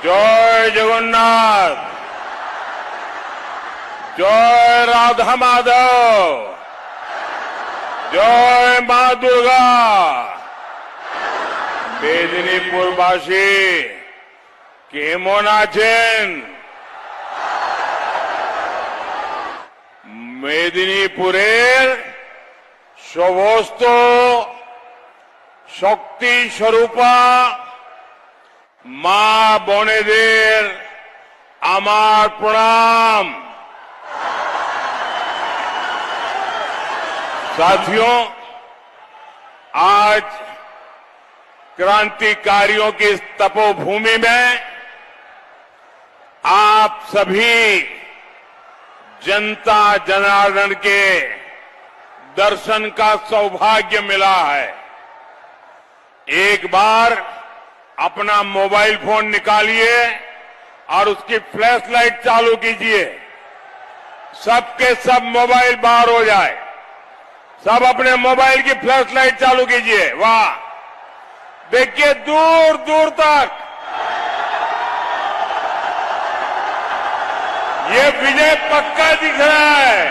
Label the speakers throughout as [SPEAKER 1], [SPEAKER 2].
[SPEAKER 1] जय जगन्नाथ, जय राधा माधव, जय मां दुर्गा। মেদিনীপুরবাসী কেমন আছেন? মেদিনীপুরের সমস্ত শক্তি স্বরূপা মা বোনেদের আমার প্রणाम। साथियों, आज क्रांतिकारियों की इस तपोभूमि में आप सभी जनता जनार्दन के दर्शन का सौभाग्य मिला है। एक बार अपना मोबाइल फोन निकालिए और उसकी फ्लैश लाइट चालू कीजिए। सबके सब मोबाइल बाहर हो जाए। सब अपने मोबाइल की फ्लैश लाइट चालू कीजिए। वाह, देखिए दूर दूर तक ये विजय पक्का दिख रहा है।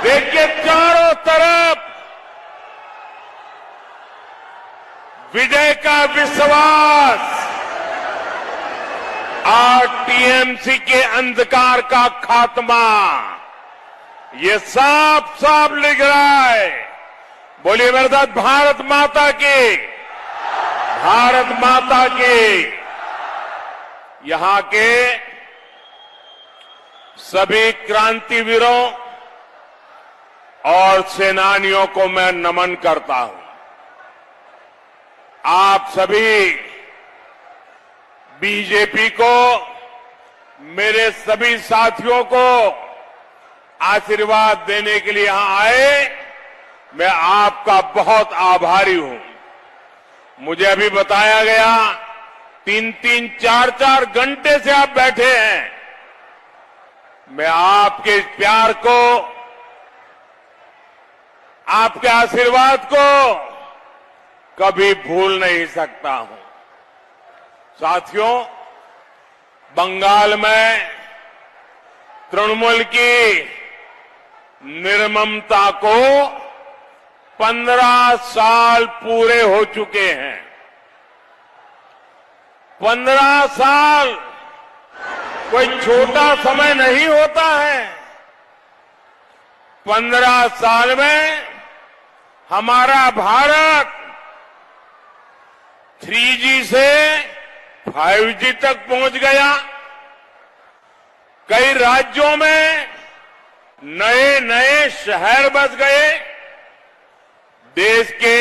[SPEAKER 1] देखिए चारों तरफ विजय का विश्वास और टीएमसी के अंधकार का खात्मा, ये साफ साफ लिख रहा है। बोलिए मेरे साथ, भारत माता की, भारत माता की। यहां के सभी क्रांतिवीरों और सेनानियों को मैं नमन करता हूं। आप सभी बीजेपी को, मेरे सभी साथियों को आशीर्वाद देने के लिए यहां आए, मैं आपका बहुत आभारी हूं। मुझे अभी बताया गया 3-3, 4-4 घंटे से आप बैठे हैं। मैं आपके इस प्यार को, आपके आशीर्वाद को कभी भूल नहीं सकता हूं। साथियों, बंगाल में तृणमूल की निर्ममता को 15 साल पूरे हो चुके हैं। 15 साल कोई छोटा समय नहीं होता है। 15 साल में हमारा भारत 3G से 5G तक पहुंच गया। कई राज्यों में नए नए शहर बस गए। देश के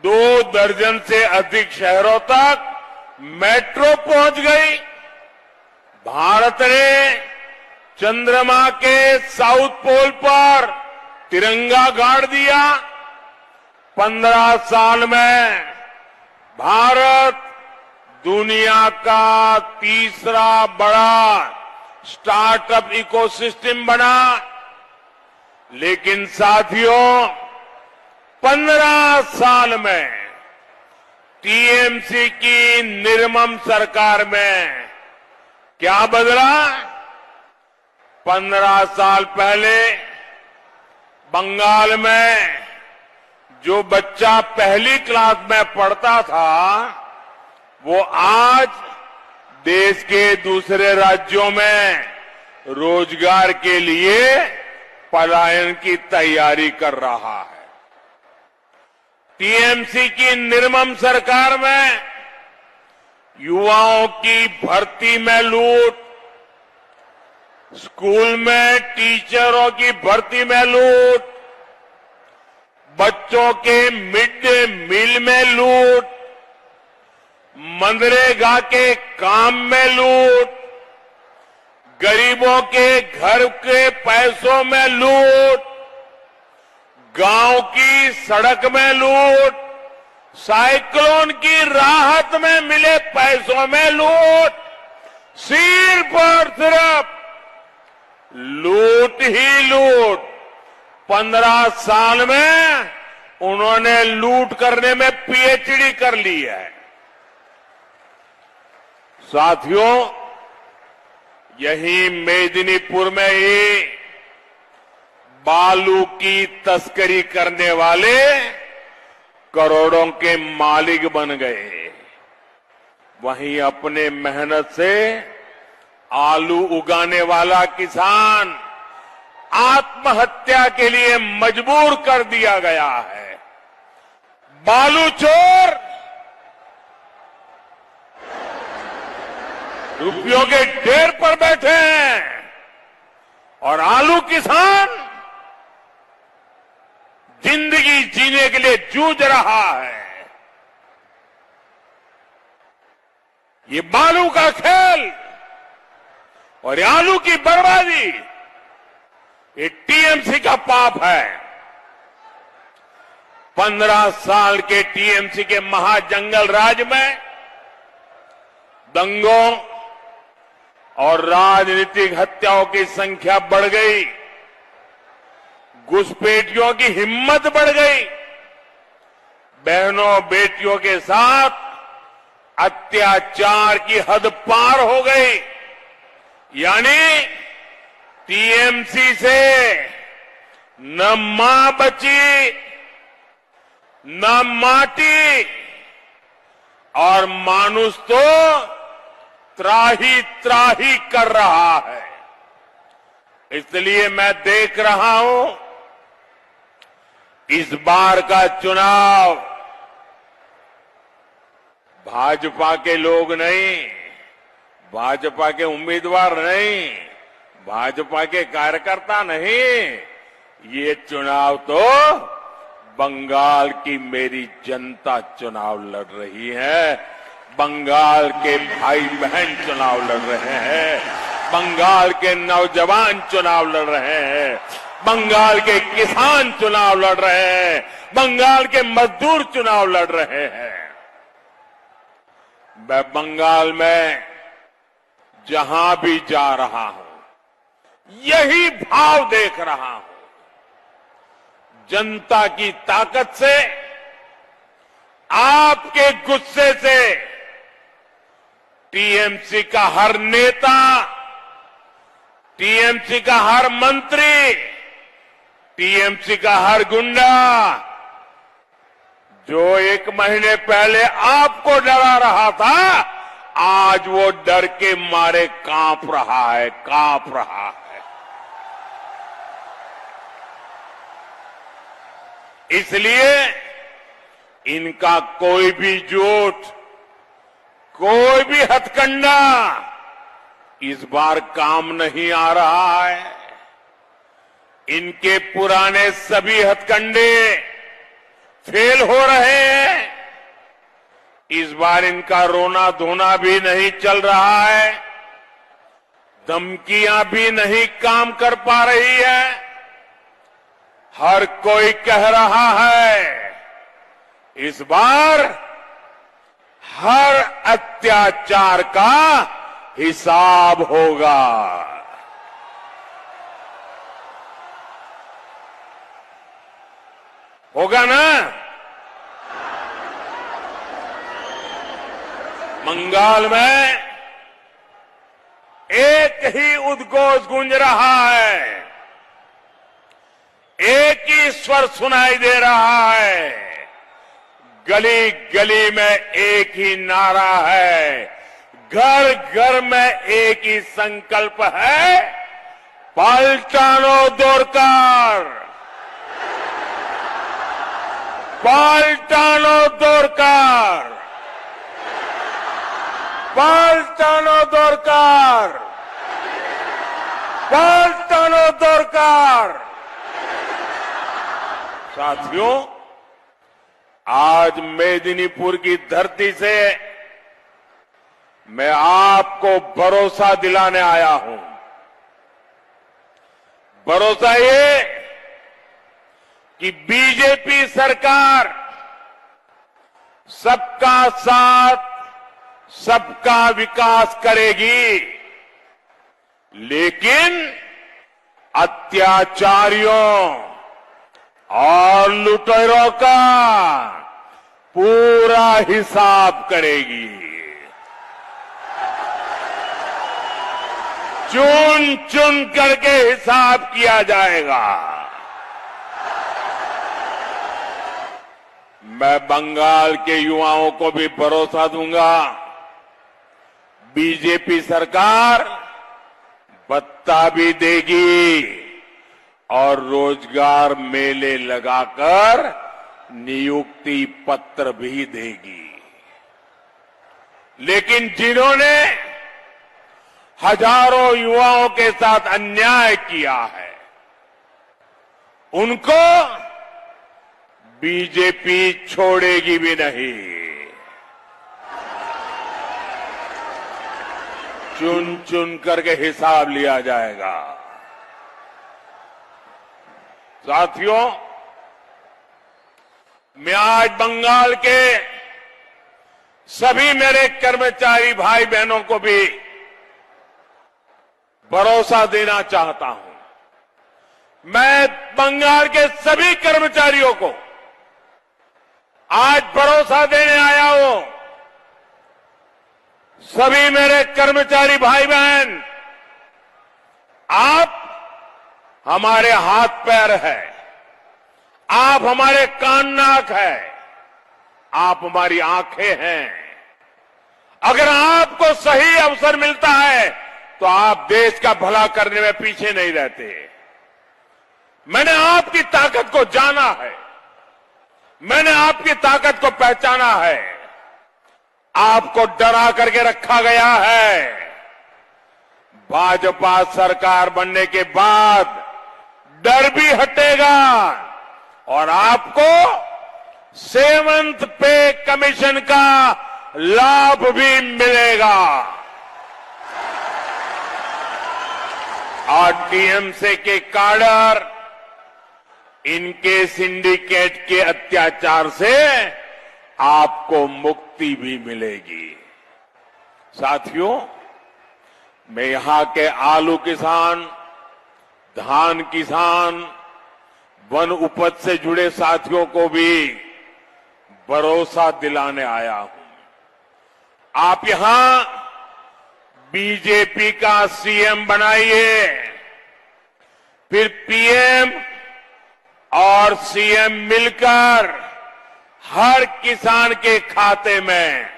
[SPEAKER 1] 2 दर्जन से अधिक शहरों तक मेट्रो पहुंच गई। भारत ने चंद्रमा के साउथ पोल पर तिरंगा गाड़ दिया। 15 साल में भारत दुनिया का तीसरा बड़ा स्टार्टअप इकोसिस्टम बना। लेकिन साथियों, 15 साल में टीएमसी की निर्मम सरकार में क्या बदला? 15 साल पहले बंगाल में जो बच्चा पहली क्लास में पढ़ता था, वो आज देश के दूसरे राज्यों में रोजगार के लिए पलायन की तैयारी कर रहा है। टीएमसी की निर्मम सरकार में युवाओं की भर्ती में लूट, स्कूल में टीचरों की भर्ती में लूट, बच्चों के मिड डे मील में लूट, मनरेगा के काम में लूट, गरीबों के घर के पैसों में लूट, गांव की सड़क में लूट, साइक्लोन की राहत में मिले पैसों में लूट, सिर्फ और सिर्फ लूट ही लूट। 15 साल में उन्होंने लूट करने में पीएचडी कर ली है। साथियों, यही मेदिनीपुर में ही बालू की तस्करी करने वाले करोड़ों के मालिक बन गए। वहीं अपने मेहनत से आलू उगाने वाला किसान आत्महत्या के लिए मजबूर कर दिया गया है। बालू चोर रुपयों के ढेर पर बैठे हैं और आलू किसान जिंदगी जीने के लिए जूझ रहा है। ये बालू का खेल और ये आलू की बर्बादी, ये टीएमसी का पाप है। 15 साल के टीएमसी के महाजंगल राज में दंगों और राजनीतिक हत्याओं की संख्या बढ़ गई, घुसपैठियों की हिम्मत बढ़ गई, बहनों बेटियों के साथ अत्याचार की हद पार हो गई। यानी टीएमसी से न मां बची, न माटी, और मानुष तो त्राही त्राही कर रहा है। इसलिए मैं देख रहा हूं, इस बार का चुनाव भाजपा के लोग नहीं, भाजपा के उम्मीदवार नहीं, भाजपा के कार्यकर्ता नहीं, ये चुनाव तो बंगाल की मेरी जनता चुनाव लड़ रही है। बंगाल के भाई बहन चुनाव लड़ रहे हैं, बंगाल के नौजवान चुनाव लड़ रहे हैं, बंगाल के किसान चुनाव लड़ रहे हैं, बंगाल के मजदूर चुनाव लड़ रहे हैं। मैं बंगाल में जहां भी जा रहा हूं, यही भाव देख रहा हूं। जनता की ताकत से, आपके गुस्से से टीएमसी का हर नेता, टीएमसी का हर मंत्री, टीएमसी का हर गुंडा, जो 1 महीने पहले आपको डरा रहा था, आज वो डर के मारे कांप रहा है, कांप रहा है। इसलिए इनका कोई भी झूठ, कोई भी हथकंडा इस बार काम नहीं आ रहा है। इनके पुराने सभी हथकंडे फेल हो रहे हैं। इस बार इनका रोना धोना भी नहीं चल रहा है, धमकियां भी नहीं काम कर पा रही है। हर कोई कह रहा है, इस बार हर अत्याचार का हिसाब होगा। होगा ना? बंगाल में एक ही उद्घोष गूंज रहा है, एक ही स्वर सुनाई दे रहा है, गली गली में एक ही नारा है, घर घर में एक ही संकल्प है, पाल्टानो दोरकार, पाल्टानो दोरकार, पाल्टानो दोरकार, पाल्टानो दोरकार। साथियों, आज मेदिनीपुर की धरती से मैं आपको भरोसा दिलाने आया हूं। भरोसा ये कि बीजेपी सरकार सबका साथ, सबका विकास करेगी, लेकिन अत्याचारियों और लुटेरों का पूरा हिसाब करेगी। चुन चुन करके हिसाब किया जाएगा। मैं बंगाल के युवाओं को भी भरोसा दूंगा, बीजेपी सरकार भत्ता भी देगी और रोजगार मेले लगाकर नियुक्ति पत्र भी देगी। लेकिन जिन्होंने हजारों युवाओं के साथ अन्याय किया है, उनको बीजेपी छोड़ेगी भी नहीं। चुन चुन करके हिसाब लिया जाएगा। साथियों, मैं आज बंगाल के सभी मेरे कर्मचारी भाई बहनों को भी भरोसा देना चाहता हूं। मैं बंगाल के सभी कर्मचारियों को आज भरोसा देने आया हूं। सभी मेरे कर्मचारी भाई बहन, आप हमारे हाथ पैर है, आप हमारे कान नाक है, आप हमारी आंखें हैं। अगर आपको सही अवसर मिलता है तो आप देश का भला करने में पीछे नहीं रहते। मैंने आपकी ताकत को जाना है, मैंने आपकी ताकत को पहचाना है। आपको डरा करके रखा गया है। भाजपा सरकार बनने के बाद डर भी हटेगा और आपको 7th पे कमीशन का लाभ भी मिलेगा। और टीएमसी के काडर, इनके सिंडिकेट के अत्याचार से आपको मुक्ति भी मिलेगी। साथियों, मैं यहां के आलू किसान, धान किसान, वन उपज से जुड़े साथियों को भी भरोसा दिलाने आया हूं। आप यहां बीजेपी का सीएम बनाइए, फिर पीएम और सीएम मिलकर हर किसान के खाते में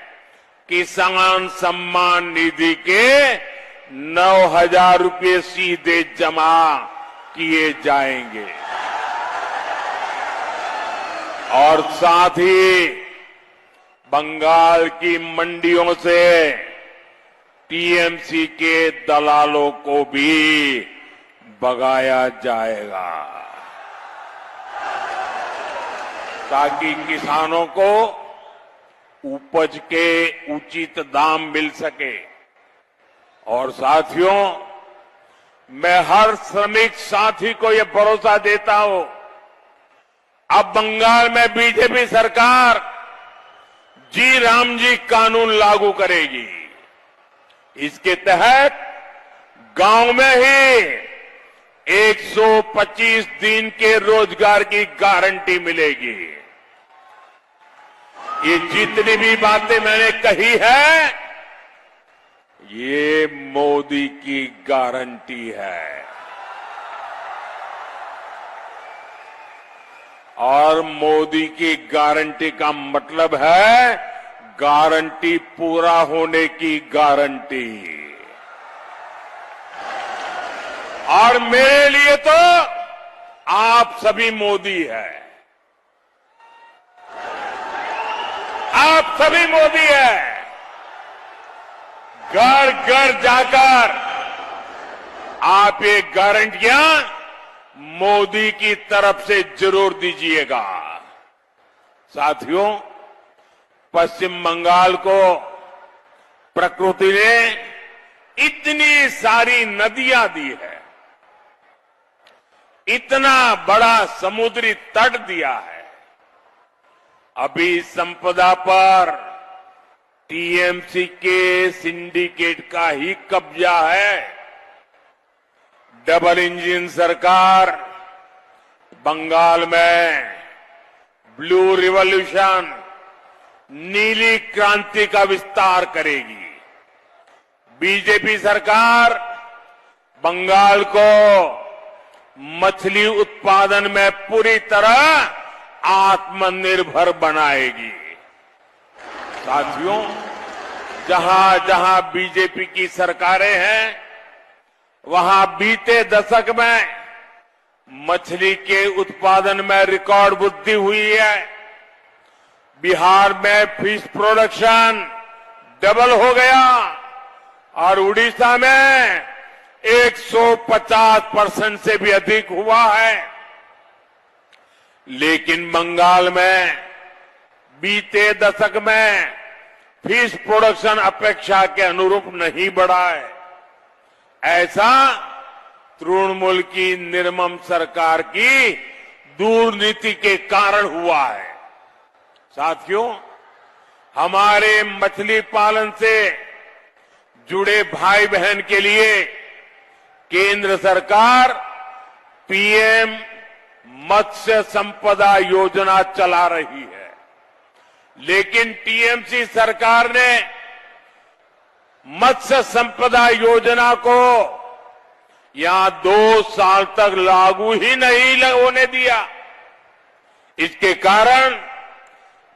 [SPEAKER 1] किसान सम्मान निधि के 9,000 रुपये सीधे जमा किए जाएंगे। और साथ ही बंगाल की मंडियों से टीएमसी के दलालों को भी भगाया जाएगा, ताकि किसानों को उपज के उचित दाम मिल सके। और साथियों, मैं हर श्रमिक साथी को यह भरोसा देता हूं, अब बंगाल में बीजेपी सरकार जी राम जी कानून लागू करेगी। इसके तहत गांव में ही 125 दिन के रोजगार की गारंटी मिलेगी। ये जितनी भी बातें मैंने कही है, ये मोदी की गारंटी है। और मोदी की गारंटी का मतलब है गारंटी पूरा होने की गारंटी। और मेरे लिए तो आप सभी मोदी है, आप सभी मोदी है। घर घर जाकर आप ये गारंटियां मोदी की तरफ से जरूर दीजिएगा। साथियों, पश्चिम बंगाल को प्रकृति ने इतनी सारी नदियां दी है, इतना बड़ा समुद्री तट दिया है। अभी संपदा पर टीएमसी के सिंडिकेट का ही कब्जा है। डबल इंजन सरकार बंगाल में ब्लू रिवॉल्यूशन, नीली क्रांति का विस्तार करेगी। बीजेपी सरकार बंगाल को मछली उत्पादन में पूरी तरह आत्मनिर्भर बनाएगी। साथियों, जहां जहां बीजेपी की सरकारें हैं, वहां बीते दशक में मछली के उत्पादन में रिकॉर्ड वृद्धि हुई है। बिहार में फिश प्रोडक्शन डबल हो गया और उड़ीसा में 150% से भी अधिक हुआ है। लेकिन बंगाल में बीते दशक में फिश प्रोडक्शन अपेक्षा के अनुरूप नहीं बढ़ा है। ऐसा तृणमूल की निर्मम सरकार की दूरनीति के कारण हुआ है। साथियों, हमारे मछली पालन से जुड़े भाई बहन के लिए केंद्र सरकार पीएम मत्स्य संपदा योजना चला रही है। लेकिन टीएमसी सरकार ने मत्स्य संपदा योजना को यहां 2 साल तक लागू ही नहीं होने दिया। इसके कारण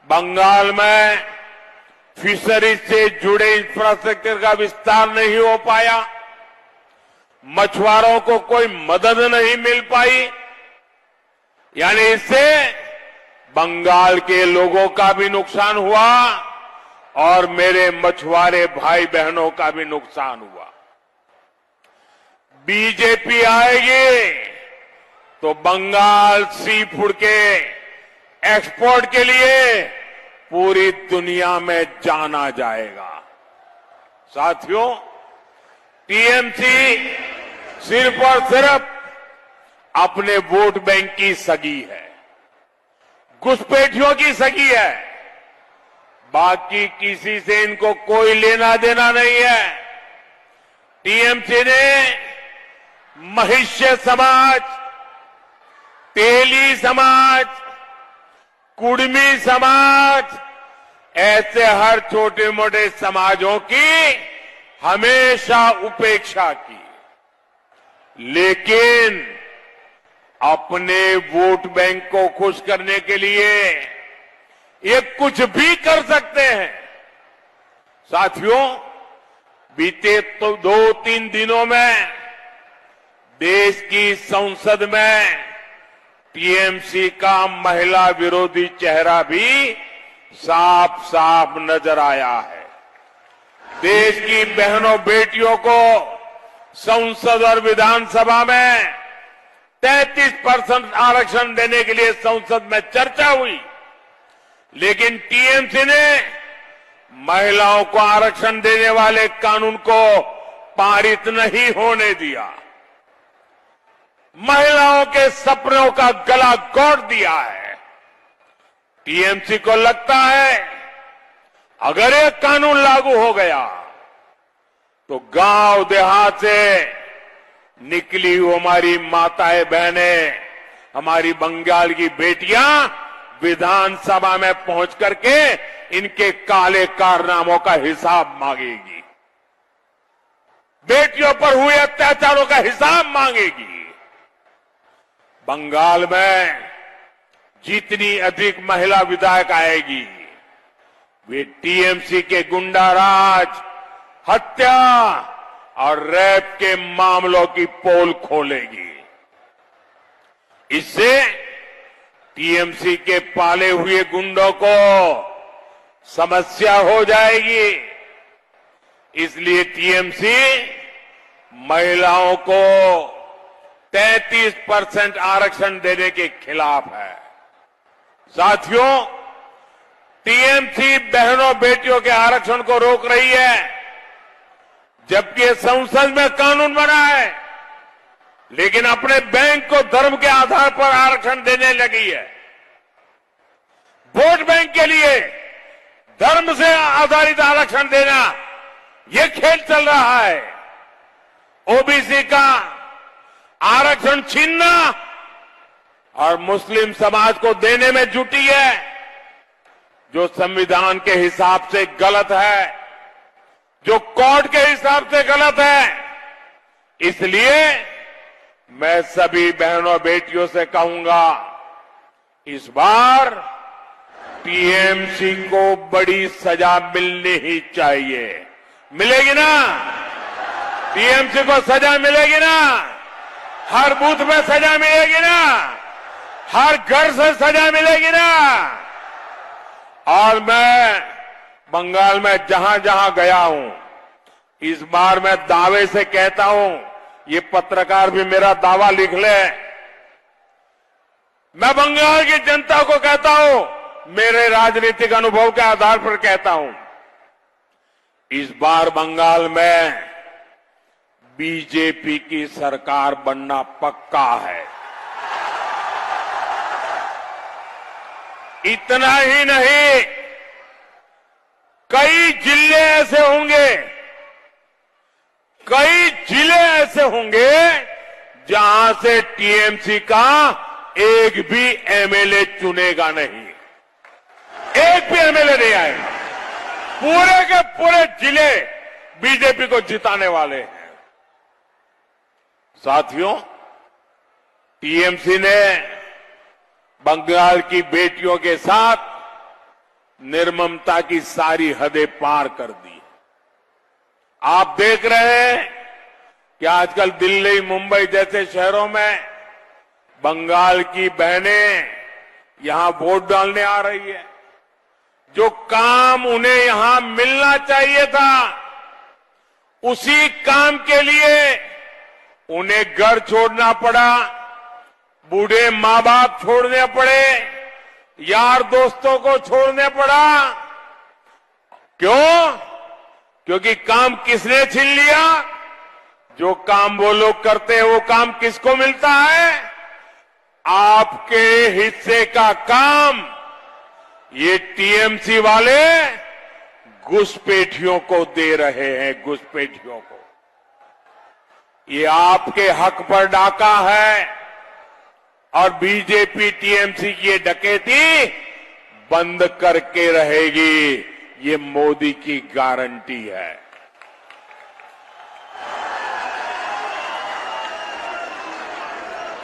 [SPEAKER 1] बंगाल में फिशरीज से जुड़े इंफ्रास्ट्रक्चर का विस्तार नहीं हो पाया, मछुआरों को कोई मदद नहीं मिल पाई। यानी इससे बंगाल के लोगों का भी नुकसान हुआ और मेरे मछुआरे भाई बहनों का भी नुकसान हुआ। बीजेपी आएगी तो बंगाल सी फूड के एक्सपोर्ट के लिए पूरी दुनिया में जाना जाएगा। साथियों, टीएमसी सिर्फ और सिर्फ अपने वोट बैंक की सगी है, घुसपैठियों की सगी है। बाकी किसी से इनको कोई लेना देना नहीं है। टीएमसी ने महिष्य समाज, तेली समाज, कुड़मी समाज, ऐसे हर छोटे मोटे समाजों की हमेशा उपेक्षा की। लेकिन अपने वोट बैंक को खुश करने के लिए ये कुछ भी कर सकते हैं। साथियों, बीते तो 2-3 दिनों में देश की संसद में टीएमसी का महिला विरोधी चेहरा भी साफ साफ नजर आया है। देश की बहनों बेटियों को संसद और विधानसभा में 33% आरक्षण देने के लिए संसद में चर्चा हुई, लेकिन टीएमसी ने महिलाओं को आरक्षण देने वाले कानून को पारित नहीं होने दिया। महिलाओं के सपनों का गला घोट दिया है। टीएमसी को लगता है अगर ये कानून लागू हो गया तो गांव देहात से निकली हुई हमारी माताएं बहनें, हमारी बंगाल की बेटियां विधानसभा में पहुंच करके इनके काले कारनामों का हिसाब मांगेगी, बेटियों पर हुए अत्याचारों का हिसाब मांगेगी। बंगाल में जितनी अधिक महिला विधायक आएगी, वे टीएमसी के गुंडाराज, हत्या और रेप के मामलों की पोल खोलेगी। इससे टीएमसी के पाले हुए गुंडों को समस्या हो जाएगी। इसलिए टीएमसी महिलाओं को 33% आरक्षण देने के खिलाफ है। साथियों, टीएमसी बहनों बेटियों के आरक्षण को रोक रही है, जबकि संसद में कानून बना है, लेकिन अपने बैंक को धर्म के आधार पर आरक्षण देने लगी है। वोट बैंक के लिए धर्म से आधारित आरक्षण देना, यह खेल चल रहा है। ओबीसी का आरक्षण छीनना और मुस्लिम समाज को देने में जुटी है, जो संविधान के हिसाब से गलत है, जो कोर्ट के हिसाब से गलत है। इसलिए मैं सभी बहनों बेटियों से कहूंगा, इस बार टीएमसी को बड़ी सजा मिलनी ही चाहिए। मिलेगी ना? टीएमसी को सजा मिलेगी ना? हर बूथ में सजा मिलेगी ना? हर घर से सजा मिलेगी ना? और मैं बंगाल में जहां जहां गया हूं, इस बार मैं दावे से कहता हूं, ये पत्रकार भी मेरा दावा लिख ले, मैं बंगाल की जनता को कहता हूं, मेरे राजनीतिक अनुभव के आधार पर कहता हूं, इस बार बंगाल में बीजेपी की सरकार बनना पक्का है। इतना ही नहीं, कई जिले ऐसे होंगे, कई जिले ऐसे होंगे जहां से टीएमसी का एक भी एमएलए चुनेगा नहीं, एक भी एमएलए नहीं आएगा। पूरे के पूरे जिले बीजेपी को जिताने वाले हैं। साथियों, टीएमसी ने बंगाल की बेटियों के साथ निर्ममता की सारी हदें पार कर दी। आप देख रहे हैं कि आजकल दिल्ली, मुंबई जैसे शहरों में बंगाल की बहनें यहां वोट डालने आ रही है। जो काम उन्हें यहां मिलना चाहिए था, उसी काम के लिए उन्हें घर छोड़ना पड़ा, बूढ़े मां बाप छोड़ने पड़े, यार दोस्तों को छोड़ने पड़ा। क्यों? क्योंकि काम किसने छीन लिया? जो काम वो लोग करते हैं, वो काम किसको मिलता है? आपके हिस्से का काम ये टीएमसी वाले घुसपैठियों को दे रहे हैं, घुसपैठियों को। ये आपके हक पर डाका है और बीजेपी टीएमसी की ये डकैती बंद करके रहेगी, ये मोदी की गारंटी है।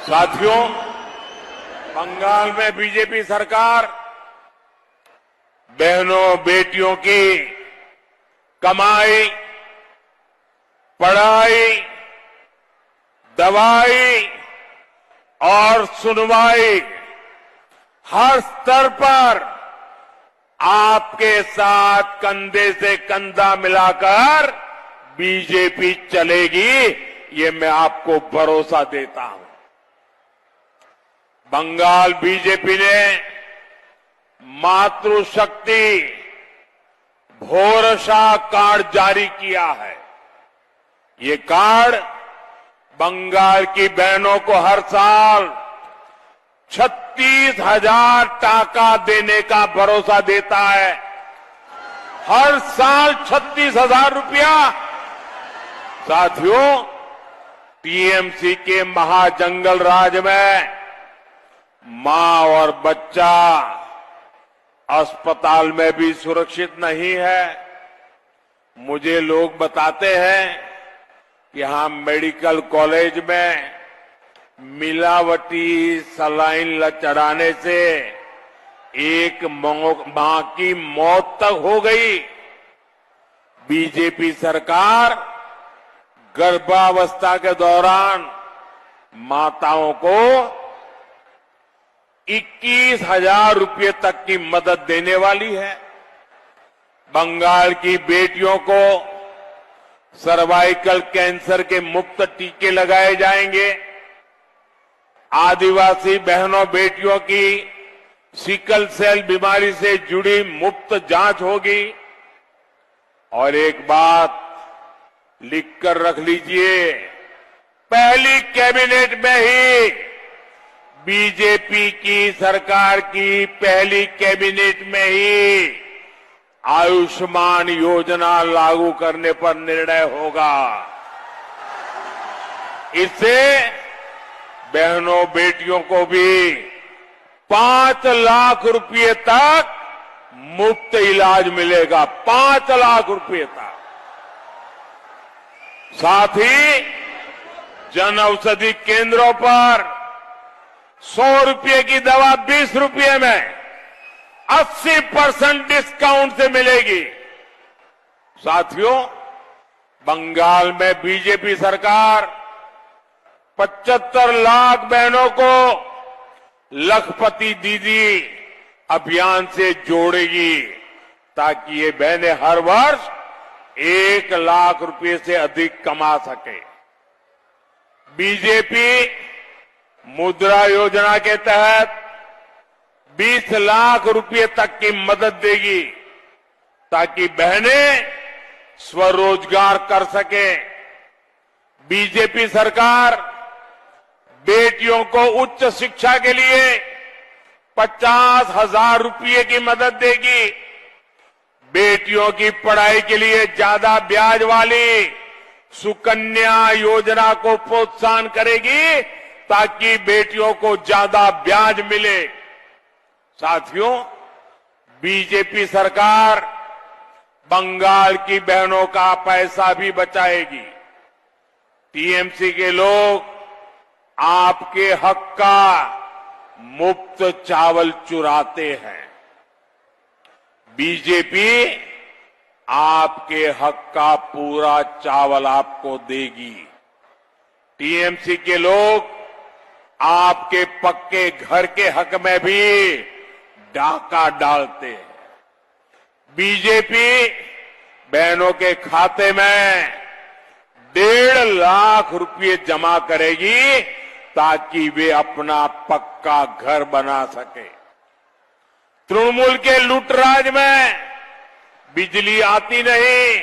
[SPEAKER 1] साथियों, बंगाल में बीजेपी सरकार बहनों बेटियों की कमाई, पढ़ाई, दवाई और सुनवाई हर स्तर पर आपके साथ कंधे से कंधा मिलाकर बीजेपी चलेगी, ये मैं आपको भरोसा देता हूं। बंगाल बीजेपी ने मातृशक्ति भरोसा कार्ड जारी किया है। ये कार्ड बंगाल की बहनों को हर साल 36,000 टाका देने का भरोसा देता है। हर साल 36,000 रुपया। साथियों, टीएमसी के महाजंगल राज में मां और बच्चा अस्पताल में भी सुरक्षित नहीं है। मुझे लोग बताते हैं कि यहां मेडिकल कॉलेज में मिलावटी सलाइन चढ़ाने से एक मां की मौत तक हो गई। बीजेपी सरकार गर्भावस्था के दौरान माताओं को 21,000 रुपये तक की मदद देने वाली है। बंगाल की बेटियों को सर्वाइकल कैंसर के मुफ्त टीके लगाए जाएंगे। आदिवासी बहनों बेटियों की सिकल सेल बीमारी से जुड़ी मुफ्त जांच होगी। और एक बात लिखकर रख लीजिए, पहली कैबिनेट में ही बीजेपी की सरकार की पहली कैबिनेट में ही आयुष्मान योजना लागू करने पर निर्णय होगा। इससे बहनों बेटियों को भी 5 लाख रुपए तक मुफ्त इलाज मिलेगा। 5 लाख रुपए तक। साथ ही जन औषधि केंद्रों पर 100 रुपए की दवा 20 रुपए में 80% डिस्काउंट से मिलेगी। साथियों, बंगाल में बीजेपी सरकार 75 लाख बहनों को लखपति दीदी अभियान से जोड़ेगी ताकि ये बहनें हर वर्ष 1 लाख रुपए से अधिक कमा सके। बीजेपी मुद्रा योजना के तहत 20 लाख रुपए तक की मदद देगी ताकि बहनें स्वरोजगार कर सकें। बीजेपी सरकार बेटियों को उच्च शिक्षा के लिए 50,000 रुपए की मदद देगी। बेटियों की पढ़ाई के लिए ज्यादा ब्याज वाली सुकन्या योजना को प्रोत्साहन करेगी ताकि बेटियों को ज्यादा ब्याज मिले। साथियों, बीजेपी सरकार बंगाल की बहनों का पैसा भी बचाएगी। टीएमसी के लोग आपके हक का मुफ्त चावल चुराते हैं। बीजेपी आपके हक का पूरा चावल आपको देगी। टीएमसी के लोग आपके पक्के घर के हक में भी डाका डालते हैं। बीजेपी बहनों के खाते में 1.5 लाख रुपए जमा करेगी ताकि वे अपना पक्का घर बना सके। तृणमूल के लूटराज में बिजली आती नहीं,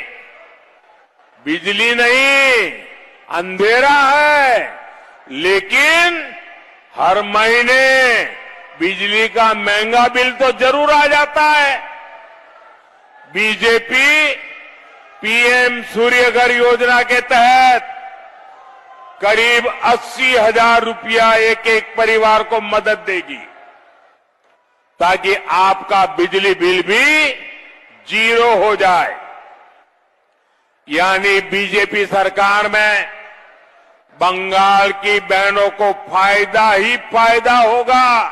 [SPEAKER 1] बिजली नहीं, अंधेरा है, लेकिन हर महीने बिजली का महंगा बिल तो जरूर आ जाता है। बीजेपी पीएम सूर्यघर योजना के तहत करीब 80,000 रुपया एक एक परिवार को मदद देगी ताकि आपका बिजली बिल भी 0 हो जाए। यानी बीजेपी सरकार में बंगाल की बहनों को फायदा ही फायदा होगा।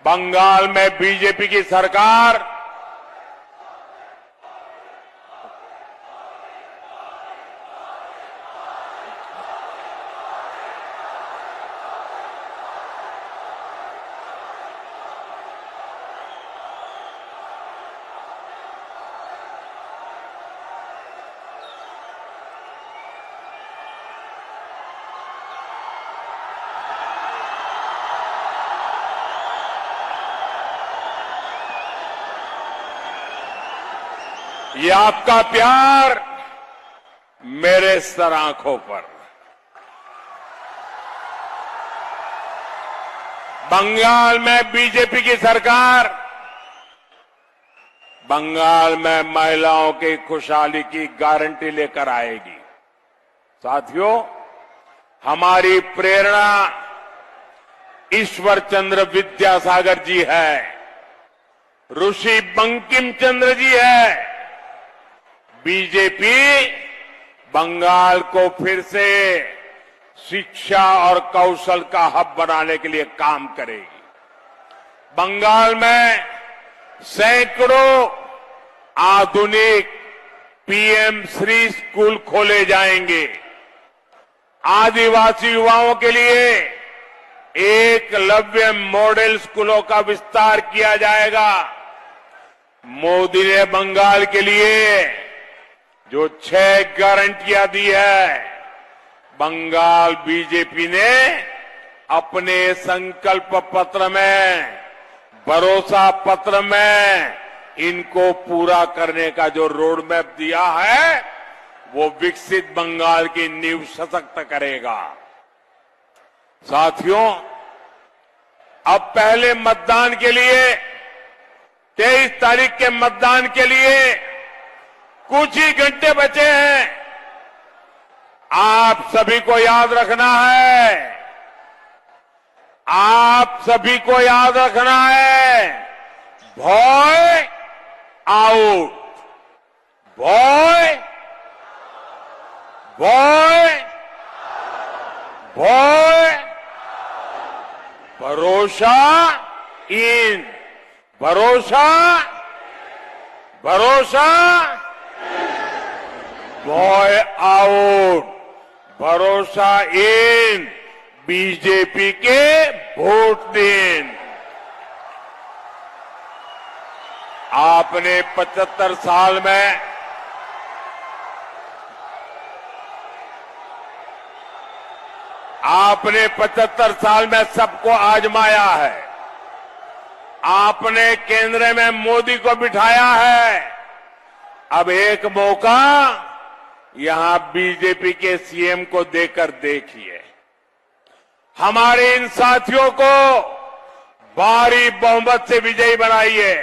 [SPEAKER 1] बंगाल में बीजेपी की सरकार ये आपका प्यार मेरे सर आंखों पर। बंगाल में बीजेपी की सरकार बंगाल में महिलाओं की खुशहाली की गारंटी लेकर आएगी। साथियों, हमारी प्रेरणा ईश्वर चंद्र विद्यासागर जी है, ऋषि बंकिम चंद्र जी है। बीजेपी बंगाल को फिर से शिक्षा और कौशल का हब बनाने के लिए काम करेगी। बंगाल में सैकड़ों आधुनिक पीएम श्री स्कूल खोले जाएंगे। आदिवासी युवाओं के लिए एकलव्य मॉडल स्कूलों का विस्तार किया जाएगा। मोदी ने बंगाल के लिए जो 6 गारंटियां दी है, बंगाल बीजेपी ने अपने संकल्प पत्र में, भरोसा पत्र में इनको पूरा करने का जो रोड मैप दिया है, वो विकसित बंगाल की नींव सशक्त करेगा। साथियों, अब पहले मतदान के लिए 23 तारीख के मतदान के लिए कुछ ही घंटे बचे हैं। आप सभी को याद रखना है, आप सभी को याद रखना है, भॉय आउट, भॉय, भॉय, भॉय, भरोसा इन, भरोसा, भरोसा, भॉय आउट, भरोसा इन, बीजेपी के वोट दिन। आपने 75 साल में आपने 75 साल में सबको आजमाया है। आपने केंद्र में मोदी को बिठाया है। अब एक मौका यहां बीजेपी के सीएम को देकर देखिए। हमारे इन साथियों को भारी बहुमत से विजयी बनाइए।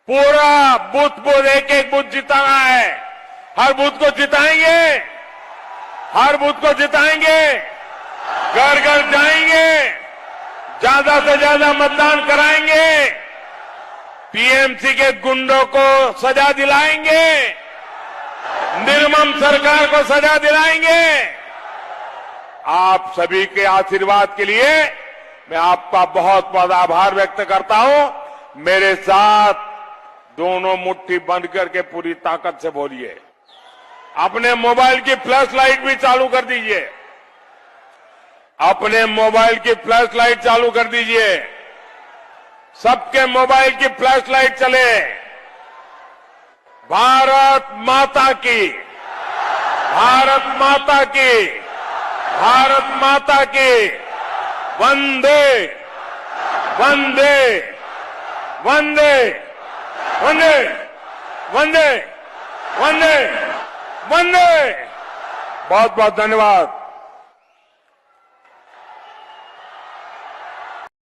[SPEAKER 1] पूरा बूथ एक एक बूथ जिताना है। हर बूथ को जिताएंगे, हर बूथ को जिताएंगे, घर घर जाएंगे, ज्यादा से ज्यादा मतदान कराएंगे, टीएमसी के गुंडों को सजा दिलाएंगे, निर्मम सरकार को सजा दिलाएंगे। आप सभी के आशीर्वाद के लिए मैं आपका बहुत बहुत आभार व्यक्त करता हूं। मेरे साथ दोनों मुट्ठी बंद करके पूरी ताकत से बोलिए। अपने मोबाइल की फ्लैश लाइट भी चालू कर दीजिए। अपने मोबाइल की फ्लैश लाइट चालू कर दीजिए। सबके मोबाइल की फ्लैश लाइट चले। भारत माता की, भारत माता की, भारत माता की, वंदे वंदे वंदे वंदे वंदे वंदे वंदे। बहुत बहुत धन्यवाद।